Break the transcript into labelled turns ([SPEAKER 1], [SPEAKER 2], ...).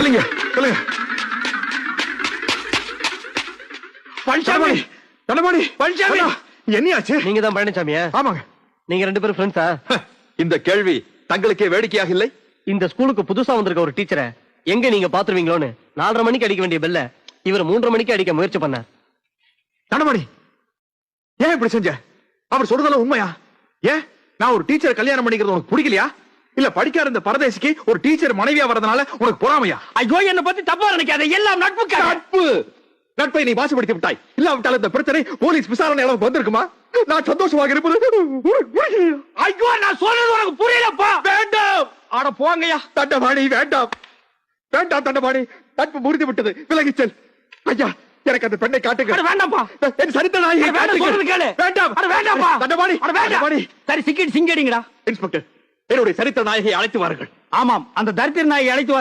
[SPEAKER 1] சொல்லுங்க சொல்லுங்க.
[SPEAKER 2] பழனிசாமி,
[SPEAKER 1] தண்டபாணி,
[SPEAKER 2] பழனிசாமி,
[SPEAKER 1] என்னையாச்சு?
[SPEAKER 3] நீங்க தான் பழனிசாமியா?
[SPEAKER 1] ஆமாங்க.
[SPEAKER 3] நீங்க 2 பேரும் ஃப்ரெண்ட்ஸா?
[SPEAKER 4] இந்த கேள்வி தங்களுக்கே வேடிக்கையாக இல்லை?
[SPEAKER 3] இந்த ஸ்கூலுக்கு புதுசா வந்திருக்க ஒரு டீச்சரை எங்க நீங்க பாத்துருவீங்களோன்னு 4:30 மணிக்கு அடிக்க வேண்டிய பெல்ல இவர் 3:30 மணிக்கு அடிக்க முயற்சி பண்ணார்.
[SPEAKER 1] தண்டபாணி, ஏன் இப்படி செஞ்ச? அவர் சொல்றதெல்லாம் உண்மையா? ஏன் நான் ஒரு டீச்சர் கல்யாணம் பண்ணிக்கிறது உனக்கு பிடிக்கலையா? இல்ல படிக்காத இந்த பரதேசிக்கு ஒரு டீச்சர் மனைவியா வரதுனால உனக்கு பொறாமையா?
[SPEAKER 2] ஐயோ என்ன பத்தி தப்பா நினைக்காத, எல்லாம் நட்புக்காக.
[SPEAKER 1] நட்பு நட்பை நீ மாசுபடுத்தி விட்டாய். இல்லாவிட்டால் இந்த பிரச்சனை போலீஸ் விசாரணை அளவுக்கு வந்திருக்குமா? நான் சந்தோஷமாக இருப்பது.
[SPEAKER 2] ஐயோ நான் சொல்றது உனக்கு புரியலப்பா.
[SPEAKER 1] வேண்டாம்.
[SPEAKER 2] ஆட போங்கய்யா.
[SPEAKER 1] தண்டபாணி வேண்டாம், வேண்டாம் தண்டபாணி. நட்பு முறிந்து விட்டது, விலகி செல். ஐயா, எனக்கு அந்த பெண்ணை காட்டுங்க.
[SPEAKER 2] அட வேண்டாம்ப்பா.
[SPEAKER 1] என் சரித்த நாயை
[SPEAKER 2] வேண்டாம் சொல்றது கேளு.
[SPEAKER 1] வேண்டாம்.
[SPEAKER 2] அட வேண்டாம்ப்பா.
[SPEAKER 1] தண்டபாணி,
[SPEAKER 2] அட வேண்டாம்.
[SPEAKER 1] தண்டபாணி.
[SPEAKER 2] சரி சிக்கெட் சிங்கடிங்கடா.
[SPEAKER 1] இன்ஸ்பெக்டர், என்னுடைய சரித்திர நாயகை அழைத்து வாருங்கள்.
[SPEAKER 2] ஆமாம், அந்த தரித்திர நாயை அழைத்து